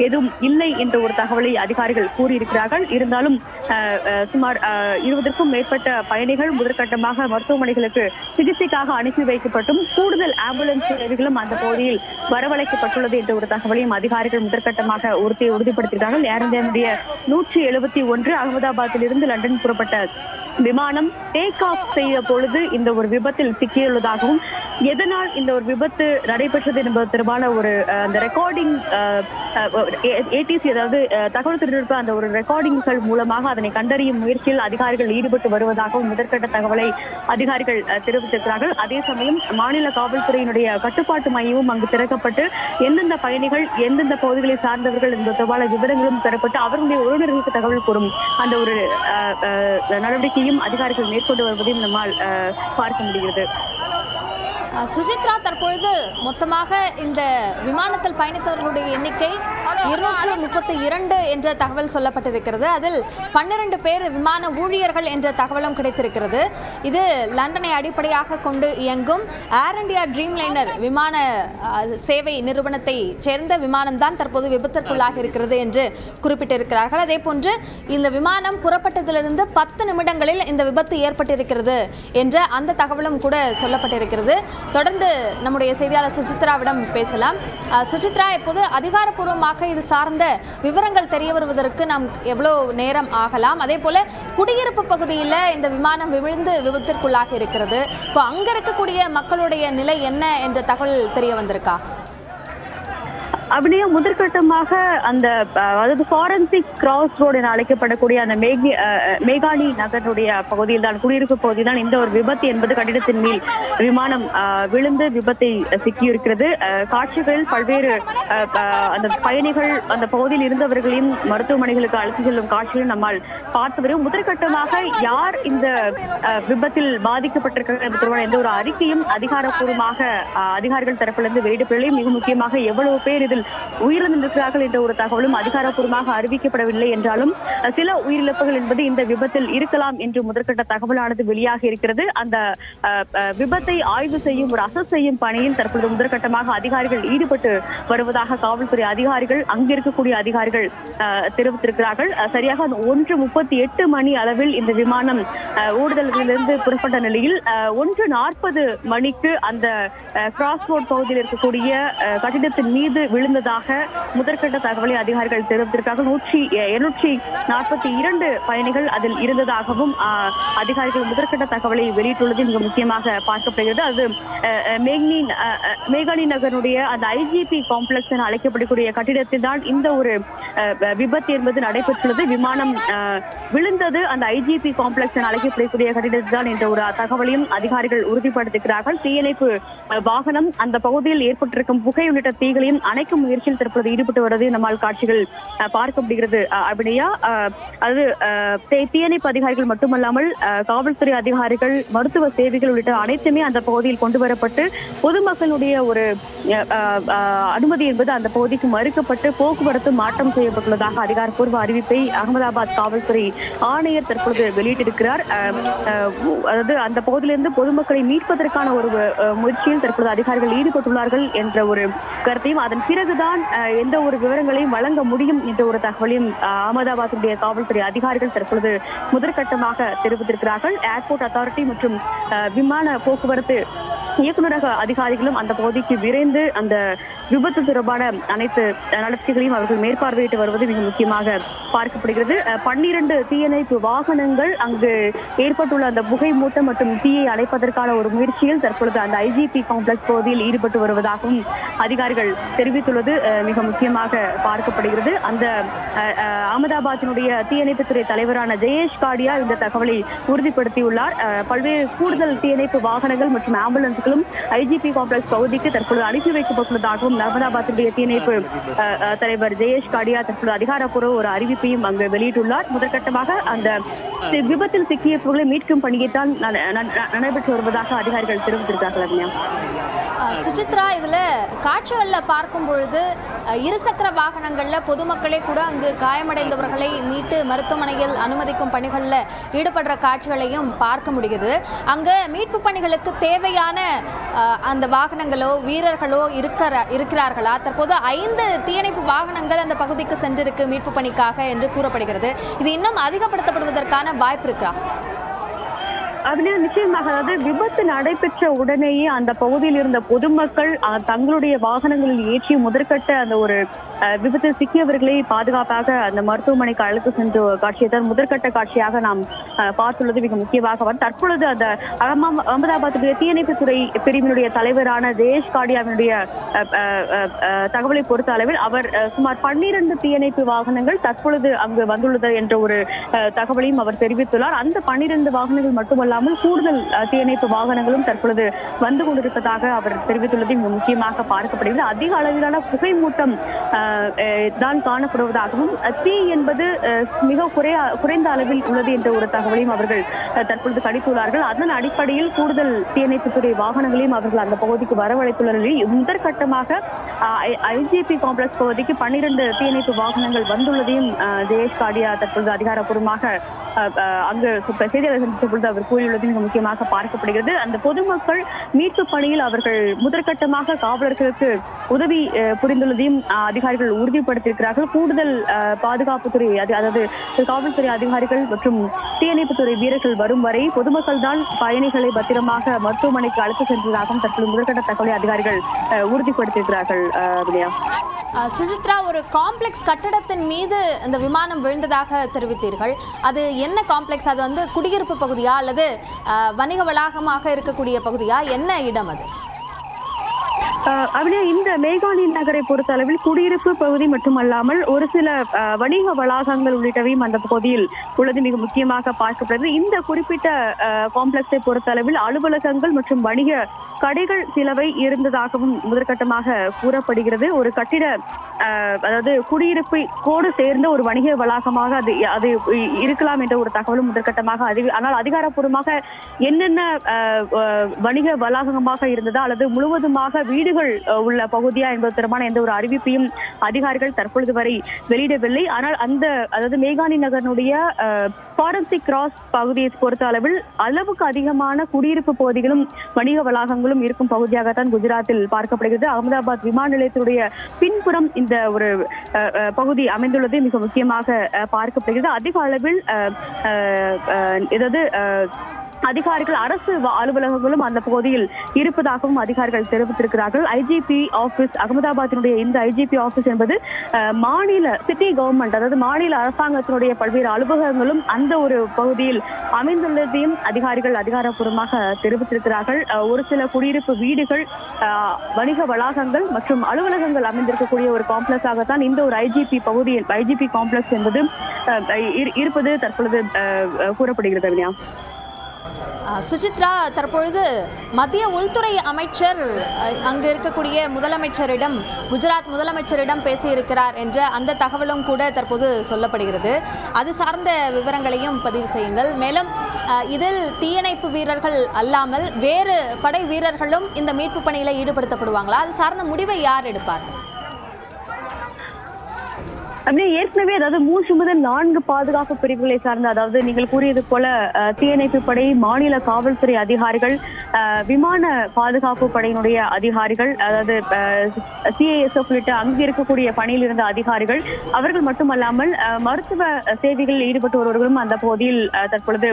எதுவும் இல்லை என்ற ஒரு தகவலை அதிகாரிகள் கூறியிருக்கிறார்கள். இருந்தாலும் சுமார் 20க்கும் மேற்பட்ட பயணிகள் முதற்கட்டமாக மருத்துவமனைகளுக்கு சிகிச்சைக்காக அனுப்பி வைக்கப்பட்டும் கூடுதல் ஆம்புலன்ஸ் சேவைகளும் அந்த பகுதியில் வரவழைக்கப்பட்டுள்ளது என்ற ஒரு தகவலையும் அதிகாரிகள் முதற்கட்டமாக உறுதிப்படுத்தியிருக்கிறார்கள். ஏர் இந்தியாவுடைய 171 அகமதாபாத்தில் இருந்து லண்டன் புறப்பட்ட விமானம் டேக் ஆஃப் செய்த பொழுது இந்த ஒரு விபத்தில் சிக்கியுள்ளதாகவும் எதனால் இந்த ஒரு விபத்து நடைபெற்றது என்பது தொடர்பான ஒரு அந்த ரெக்கார்டிங் ஏடிசி அதாவது தகவல் தொழில்நுட்ப அந்த ஒரு ரெக்கார்டிங்கள் மூலமாக அதனை கண்டறியும் முயற்சியில் அதிகாரிகள் ஈடுபட்டு வருவதாகவும் முதற்கட்ட தகவலை அதிகாரிகள் தெரிவித்திருக்கிறார்கள். அதே சமயம் மாநில காவல்துறையினுடைய கட்டுப்பாட்டு மையமும் அங்கு திறக்கப்பட்டு எந்தெந்த பயணிகள் எந்தெந்த பகுதிகளை சார்ந்தவர்கள் என்பது தொடர்பான விவரங்களும் பெறப்பட்டு அவர்களுடைய உறவினர்களுக்கு தகவல் கூறும் அந்த ஒரு நடவடிக்கையும் அதிகாரிகள் மேற்கொண்டு வருவதையும் நம்மால் பார்க்க முடிகிறது. சுஜித்ரா, தற்பொழுது மொத்தமாக இந்த விமானத்தில் பயணித்தவர்களுடைய எண்ணிக்கை 232 என்ற தகவல் சொல்லப்பட்டிருக்கிறது. அதில் 12 பேர் விமான ஊழியர்கள் என்ற தகவலும் கிடைத்திருக்கிறது. இது லண்டனை அடிப்படையாக கொண்டு இயங்கும் ஏர் இந்தியா ட்ரீம்லைனர் விமான சேவை நிறுவனத்தை சேர்ந்த விமானம் தான் தற்போது விபத்திற்குள்ளாக இருக்கிறது என்று குறிப்பிட்டிருக்கிறார்கள். அதே போன்று இந்த விமானம் புறப்பட்டதிலிருந்து 10 நிமிடங்களில் இந்த விபத்து ஏற்பட்டிருக்கிறது என்ற அந்த தகவலும் கூட சொல்லப்பட்டிருக்கிறது. தொடர்ந்து நம்முடைய செய்தியாளர் சுஜித்ராவிடம் பேசலாம். சுஜித்ரா, இப்போது அதிகாரப்பூர்வமாக இது சார்ந்த விவரங்கள் தெரிய வருவதற்கு நாம் எவ்வளவு நேரம் ஆகலாம்? அதே போல குடியிருப்பு பகுதியில் இந்த விமானம் விழுந்து விபத்திற்குள்ளாக இருக்கிறது. இப்போ அங்க இருக்கக்கூடிய மக்களுடைய நிலை என்ன என்ற தகவல் தெரிய வந்திருக்கா? அப்படியே முதற்கட்டமாக அந்த அதாவது ஃபாரன்சிக் கிராஸ் ரோடு என அழைக்கப்படக்கூடிய அந்த மேகானி நகருடைய பகுதியில் தான் குடியிருப்பு பகுதியில் தான் இந்த ஒரு விபத்து என்பது கட்டிடத்தின் மேல் விமானம் விழுந்து விபத்தை சிக்கியிருக்கிறது. காட்சிகளில் பல்வேறு அந்த பயணிகள் அந்த பகுதியில் இருந்தவர்களையும் மருத்துவமனைகளுக்கு அழைத்து செல்லும் காட்சிகளும் நம்மால் பார்த்து வரும். முதற்கட்டமாக யார் இந்த விபத்தில் பாதிக்கப்பட்டிருக்கிறார்கள் என்பது எந்த ஒரு அறிக்கையும் அதிகாரப்பூர்வமாக அதிகாரிகள் தரப்பிலிருந்து வெளியிடப்படவில்லை. மிக முக்கியமாக எவ்வளவு பேர் இதில் உயிரிழந்திருக்கிறார்கள் என்ற ஒரு தகவலும் அதிகாரப்பூர்வமாக அறிவிக்கப்படவில்லை என்றாலும் சில உயிரிழப்புகள் என்பது இந்த விபத்தில் இருக்கலாம் என்று முதற்கட்ட தகவலானது வெளியாக இருக்கிறது. அந்த விபத்தை ஆய்வு செய்யும் ஒரு அசஸ் செய்யும் பணியில் தற்போது முதற்கட்டமாக அதிகாரிகள் ஈடுபட்டு வருவதாக காவல்துறை அதிகாரிகள் அங்கிருக்கக்கூடிய அதிகாரிகள் தெரிவித்திருக்கிறார்கள். சரியாக 1:38 மணி அளவில் இந்த விமானம் ஊடுதல்களிலிருந்து புறப்பட்ட நிலையில் 1:40 மணிக்கு அந்த கிராஸ் ரோட் பகுதியில் இருக்கக்கூடிய கட்டிடத்தின் மீது விழுந்ததாக முதற்கட்ட தகவலை அதிகாரிகள் தெரிவித்திருக்கிறார்கள். 242 பயணிகள் அதில் இருந்ததாகவும் அதிகாரிகள் முதற்கட்ட தகவலை வெளியிட்டுள்ளது மிக முக்கியமாக பார்க்கப்படுகிறது. அது மேகானி நகருடைய அந்த ஐஜிபி காம்ப்ளெக்ஸ் என அழைக்கப்படக்கூடிய கட்டிடத்தில் தான் இந்த ஒரு விபத்து என்பது நடைபெற்றுள்ளது. விமானம் விழுந்தது அந்த ஐஜிபி காம்ப்ளெக்ஸ் என அழைக்கப்படக்கூடிய கட்டிடத்தில் தான் என்ற ஒரு தகவலையும் அதிகாரிகள் உறுதிப்படுத்துகிறார்கள். தீயணைப்பு வாகனம் அந்த பகுதியில் ஏற்பட்டிருக்கும் புகை உள்ளிட்ட தீகளையும் அணைக்கும் முயற்சியில் தற்போது ஈடுபட்டு வருவதை நம்மால் காட்சிகள் பார்க்க முடிகிறது. அப்படியா அது தீயணைப்பு அதிகாரிகள் மட்டுமல்லாமல் காவல்துறை அதிகாரிகள் மருத்துவ சேவைகள் உள்ளிட்ட அனைத்துமே அந்த பகுதியில் கொண்டு வரப்பட்டு பொதுமக்களுடைய ஒரு அனுமதி என்பது அந்த பகுதிக்கு மறுக்கப்பட்டு போக்குவரத்து மாற்றம் செய்யப்பட்டுள்ளதாக அதிகாரப்பூர்வ அறிவிப்பை அகமதாபாத் காவல்துறை ஆணையர் தற்போது வெளியிட்டிருக்கிறார். அதாவது அந்த பகுதியிலிருந்து பொதுமக்களை மீட்பதற்கான ஒரு முயற்சியில் தற்போது அதிகாரிகள் ஈடுபட்டுள்ளார்கள் என்ற ஒரு கருத்தையும் அதன் பிறகுதான் எந்த ஒரு விவரங்களையும் வழங்க முடியும் என்ற ஒரு தகவலையும் அகமதாபாத்துடைய காவல்துறை அதிகாரிகள் தற்பொழுது முதற்கட்டமாக தெரிவித்திருக்கிறார்கள். ஏர்போர்ட் அத்தாரிட்டி மற்றும் விமான போக்குவரத்து இயக்குநரக அதிகாரிகளும் அந்த பகுதிக்கு விரைந்து அந்த விபத்து தொடர்பான அனைத்து நடவடிக்கைகளையும் அவர்கள் மேற்பார்வையிட்டு வருவது மிக முக்கியமாக பார்க்கப்படுகிறது. 12 தீயணைப்பு வாகனங்கள் அங்கு ஏற்பட்டுள்ள அந்த புகை மூட்டம் மற்றும் தீயை அணைப்பதற்கான ஒரு முயற்சியில் தற்பொழுது அந்த ஐஜிபி காம்ப்ளெக்ஸ் பகுதியில் ஈடுபட்டு வருவதாகவும் அதிகாரிகள் தெரிவித்துள்ளது மிக முக்கியமாக பார்க்கப்படுகிறது. அந்த அகமதாபாத்தினுடைய தீயணைப்புத்துறை தலைவரான ஜெயேஷ் காடியா இந்த தகவலை உறுதிப்படுத்தியுள்ளார். பல்வேறு கூடுதல் தீயணைப்பு வாகனங்கள் மற்றும் ஆம்புலன்ஸ்களும் ஐஜிபி காம்ப்ளெக்ஸ் பகுதிக்கு தற்போது அனுப்பி வைக்கப்பட்டுள்ளதாகவும் அகமதாபாத்துடைய தீயணைப்பு தலைவர் ஜெயேஷ் காடியா தற்போது அதிகாரப்பூர்வ ஒரு அறிவிப்பையும் அங்கு வெளியிட்டுள்ளார். முதற்கட்டமாக அந்த விபத்தில் சிக்கியவர்களை மீட்கும் பணியை தான் நடைபெற்று வருவதாக அதிகாரிகள் தெரிவித்திருக்கிறார்கள். சுசித்ரா, இதுல காட்சிகள்ல பார்க்கும் பொழுது இருசக்கர வாகனங்கள்ல பொதுமக்களே கூட அங்கு காயமடைந்தவர்களை மீட்டு மருத்துவமனையில் அனுமதிக்கும் பணிகளில் ஈடுபடுற காட்சிகளையும் பார்க்க முடியுது. அங்க மீட்பு பணிகளுக்கு தேவையான அந்த வாகனங்களோ வீரர்களோ இருக்கிறார்களா? தற்போது 5 தீயணைப்பு வாகனங்கள் அந்த பகுதிக்கு சென்றிருக்கு மீட்பு பணிக்காக என்று கூறப்படுகிறது. இது இன்னும் அதிகப்படுத்தப்படுவதற்கான வாய்ப்பு இருக்கா? அதுல நிச்சயமாக, அதாவது விபத்து நடைபெற்ற உடனேயே அந்த பகுதியில் இருந்த பொதுமக்கள் தங்களுடைய வாகனங்களில் ஏற்றி முதற்கட்ட அந்த ஒரு விபத்தில் சிக்கியவர்களை பாதுகாப்பாக அந்த மருத்துவமனைக்கு அழைத்து சென்ற காட்சியை தான் முதற்கட்ட காட்சியாக நாம் பார்த்துள்ளது மிக முக்கியமாக. தற்பொழுது அந்த அகமதாபாத்துடைய தீயணைப்புத்துறை பிரிவினுடைய தலைவரான தேஷ் காடியாவினுடைய தகவலை பொறுத்த அளவில் அவர் சுமார் 12 தீயணைப்பு வாகனங்கள் தற்பொழுது அங்கு வந்துள்ளது என்ற ஒரு தகவலையும் அவர் தெரிவித்துள்ளார். அந்த 12 வாகனங்கள் மட்டுமல்லாமல் கூடுதல் தீயணைப்பு வாகனங்களும் தற்பொழுது வந்து கொண்டிருப்பதாக அவர் தெரிவித்துள்ளது மிக முக்கியமாக பார்க்கப்படுகிறது. அதிக அளவிலான புகை மூட்டம் தான் காணப்படுவதாகவும் தீ என்பது மிக குறைந்த அளவில் உள்ளது என்ற ஒரு தகவலையும் அவர்கள் தற்பொழுது கணித்துள்ளார்கள். அதன் அடிப்படையில் கூடுதல் தீயணைப்புத்துறை வாகனங்களையும் அவர்கள் அந்த பகுதிக்கு வரவழைத்துள்ள நிலையில் முதற்கட்டமாக ஐஜிபி காம்ப்ளெக்ஸ் பகுதிக்கு 12 தீயணைப்பு வாகனங்கள் வந்துள்ளதையும் தேஷ் காடியா தற்பொழுது அதிகாரப்பூர்வமாக அங்கு செய்தியாளர் சந்தித்த பொழுது அவர் கூறியுள்ளது மிக முக்கியமாக பார்க்கப்படுகிறது. அந்த பொதுமக்கள் மீட்பு பணியில் அவர்கள் முதற்கட்டமாக காவலர்களுக்கு உதவி புரிந்துள்ளதையும் அதிகாரிகள் உறுதிப்படுத்தியிருக்கிறார்கள். கூடுதல் பாதுகாப்புத்துறை அதாவது காவல்துறை அதிகாரிகள் மற்றும் தீயணைப்புத்துறை வீரர்கள் வரும் வரை பொதுமக்கள் தான் பயணிகளை பத்திரமாக மருத்துவமனைக்கு அழைத்து சென்றதாகவும் தற்போது முதற்கட்ட தகவலை அதிகாரிகள் உறுதிப்படுத்தியிருக்கிறார்கள். சுசித்ரா, ஒரு காம்ப்ளெக்ஸ் கட்டடத்தின் மீது இந்த விமானம் விழுந்ததாக தெரிவித்தீர்கள். அது என்ன காம்ப்ளெக்ஸ்? அது வந்து குடியிருப்பு பகுதியா அல்லது வணிக வளாகமாக இருக்கக்கூடிய பகுதியா? என்ன இடம் அது? அப்படியே இந்த மேகாலி நகரை பொறுத்த அளவில் குடியிருப்பு பகுதி மட்டுமல்லாமல் ஒரு சில வணிக வளாகங்கள் உள்ளிட்டவையும் அந்த பகுதியில் உள்ளது மிக முக்கியமாக பார்க்கப்படுது. இந்த குறிப்பிட்ட காம்ப்ளெக்ஸை பொறுத்த அளவில் அலுவலகங்கள் மற்றும் வணிக கடைகள் சிலவை இருந்ததாகவும் முதற்கட்டமாக கூறப்படுகிறது. ஒரு கட்டிட அதாவது குடியிருப்பை கோடு சேர்ந்த ஒரு வணிக வளாகமாக அது இருக்கலாம் என்ற ஒரு தகவலும் முதற்கட்டமாக ஆனால் அதிகாரப்பூர்வமாக என்னென்ன வணிக வளாகமாக இருந்ததா அல்லது முழுவதுமாக வீடுகள் உள்ள பகுதியா என்பது தொடர்பான எந்த ஒரு அறிவிப்பையும் அதிகாரிகள் தற்பொழுது வரை வெளியிடவில்லை. ஆனால் அதாவது மேகாலி நகரனுடைய ஃபாரன்சிக் கிராஸ் பகுதியை பொறுத்த அளவில் அளவுக்கு அதிகமான குடியிருப்பு பகுதிகளும் வணிக வளாகங்களும் இருக்கும் பகுதியாகத்தான் குஜராத்தில் பார்க்கப்படுகிறது. அகமதாபாத் விமான நிலையத்தினுடைய பின்புறம் இந்த ஒரு பகுதி அமைந்துள்ளது மிக முக்கியமாக பார்க்கப்படுகிறது. அதிக அளவில் அதிகாரிகள் அரசு அலுவலகங்களும் அந்த பகுதியில் இருப்பதாகவும் அதிகாரிகள் தெரிவித்திருக்கிறார்கள். ஐஜிபி ஆபீஸ் அகமதாபாத்தினுடைய இந்த ஐஜிபி ஆபீஸ் என்பது மாநில சிட்டி கவர்மெண்ட் அதாவது மாநில அரசாங்கத்தினுடைய பல்வேறு அலுவலகங்களும் அந்த ஒரு பகுதியில் அமைந்துள்ளதையும் அதிகாரிகள் அதிகாரப்பூர்வமாக தெரிவித்திருக்கிறார்கள். ஒரு சில குடியிருப்பு வீடுகள், வணிக வளாகங்கள் மற்றும் அலுவலகங்கள் அமைந்திருக்கக்கூடிய ஒரு காம்ப்ளெக்ஸாகத்தான் இந்த ஒரு ஐஜிபி காம்ப்ளெக்ஸ் என்பது இருப்பது தற்பொழுது கூறப்படுகிறது. சுசித்ரா, தற்பொழுது மத்திய உள்துறை அமைச்சர் அங்கு இருக்கக்கூடிய முதலமைச்சரிடம் குஜராத் முதலமைச்சரிடம் பேசியிருக்கிறார் என்ற அந்த தகவலும் கூட தற்போது சொல்லப்படுகிறது. அது சார்ந்த விவரங்களையும் பதிவு செய்யுங்கள். மேலும் இதில் தீயணைப்பு வீரர்கள் அல்லாமல் வேறு படை வீரர்களும் இந்த மீட்பு பணியில் ஈடுபடுத்தப்படுவாங்களா? அது சார்ந்த முடிவை யார் எடுப்பார்? அப்படியே ஏற்கனவே அதாவது 3 முதல் 4 பாதுகாப்பு பிரிவுகளை சார்ந்த அதாவது நீங்கள் கூறியது போல தீயணைப்பு படை, மாநில காவல்துறை அதிகாரிகள், விமான பாதுகாப்பு படையினுடைய அதிகாரிகள், அதாவது சிஐஎஸ்எஃப் உள்ளிட்ட அங்கு இருக்கக்கூடிய பணியில் இருந்த அதிகாரிகள், அவர்கள் மட்டுமல்லாமல் மருத்துவ சேவைகளில் ஈடுபட்டு வருவர்களும் அந்த பகுதியில் தற்பொழுது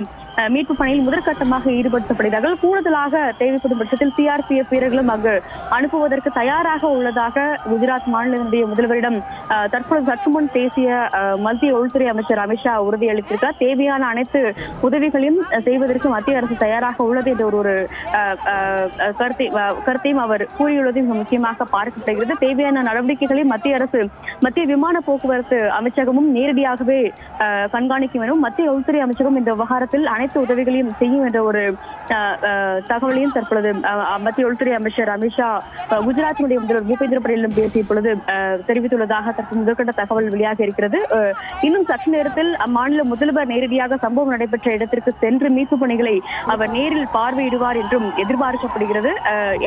மீட்பு பணியில் முதற்கட்டமாக ஈடுபடுத்தப்படுகிறார்கள். கூடுதலாக தேவைப்படும் பட்சத்தில் சிஆர்பிஎஃப் வீரர்களும் அங்கு அனுப்புவதற்கு தயாராக உள்ளதாக குஜராத் மாநிலத்தினுடைய முதல்வரிடம் தற்பொழுது சற்று முன் பேசிய மத்திய உள்துறை அமைச்சர் அமித்ஷா உறுதியளித்திருக்கிறார். தேவையான அனைத்து உதவிகளையும் செய்வதற்கு மத்திய அரசு தயாராக உள்ளது என்ற ஒரு கருத்தையும் அவர் கூறியுள்ளது மிக முக்கியமாக பார்க்கப்படுகிறது. தேவையான நடவடிக்கைகளை மத்திய விமான போக்குவரத்து அமைச்சகமும் நேரடியாகவே கண்காணிக்கும் எனவும் மத்திய உள்துறை அமைச்சகம் இந்த விவகாரத்தில் அனைத்து உதவிகளையும் செய்யும் என்ற ஒரு தகவலையும் தற்பொழுது மத்திய உள்துறை அமைச்சர் அமித்ஷா குஜராத்தினுடைய முதல்வர் பூபேந்திர படேலிடம் பேசிய பொழுது தெரிவித்துள்ளதாக தற்போது முதற்கட்ட தகவல் வெளியாக இருக்கிறது. இன்னும் சற்று நேரத்தில் அம்மாநில முதல்வர் நேரடியாக சம்பவம் நடைபெற்ற இடத்திற்கு சென்று மீட்பு பணிகளை அவர் நேரில் பார்வையிடுவார் என்றும் எதிர்பார்க்கப்படுகிறது.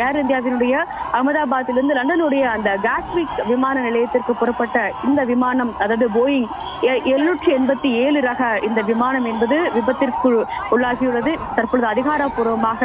ஏர் இந்தியாவினுடைய அகமதாபாத்திலிருந்து லண்டனுடைய அந்த காட்விக் விமான நிலையத்திற்கு புறப்பட்ட இந்த விமானம், அதாவது போயிங் 787 ரக இந்த விமானம் என்பது விபத்திற்கு உள்ளாகியுள்ளது. தற்பொழுது அதிகாரப்பூர்வமாக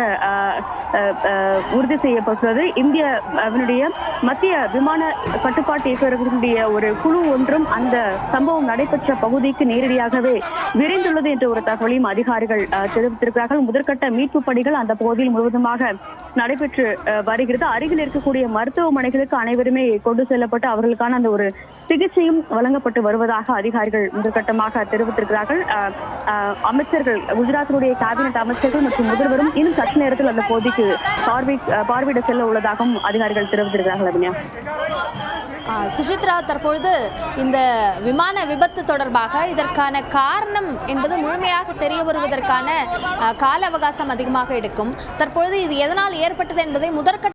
உறுதி செய்யப்பட்டுள்ளது. இந்தியாவினுடைய மத்திய விமான கட்டுப்பாட்டு இயக்கத்தினுடைய ஒரு குழு ஒன்றும் அந்த சம்பவம் நடைபெற்ற பகுதிக்கு நேரடியாகவே விரைந்துள்ளது என்ற ஒரு தகவலையும் அதிகாரிகள் தெரிவித்திருக்கிறார்கள். முதற்கட்ட மீட்பு பணிகள் அந்த பகுதியில் முழுவதுமாக நடைபெற்று வருகிறது. அருகில் இருக்கக்கூடிய மருத்துவமனைகளுக்கு அனைவருமே கொண்டு செல்லப்பட்டு அவர்களுக்கான அந்த ஒரு சிகிச்சையும் வழங்கப்பட்டு வருவதாக அதிகாரிகள் முதற்கட்டமாக தெரிவித்திருக்கிறார்கள். அமைச்சர்கள், குஜராத்தினுடைய கேபினெட் அமைச்சர்கள் மற்றும் முதல்வரும் இன்னும் சற்று நேரத்தில் அந்த பகுதிக்கு பார்வையிட செல்ல உள்ளதாகவும் அதிகாரிகள் தெரிவித்திருக்கிறார்கள். அபிநயா. சுசித்ரா, தற்பொழுது இந்த விமான விபத்து தொடர்பாக இதற்கான காரணம் என்பது முழுமையாக தெரிய வருவதற்கான கால அவகாசம் அதிகமாக எடுக்கும். தற்பொழுது இது எதனால் ஏற்பட்டது என்பதை முதற்கட்ட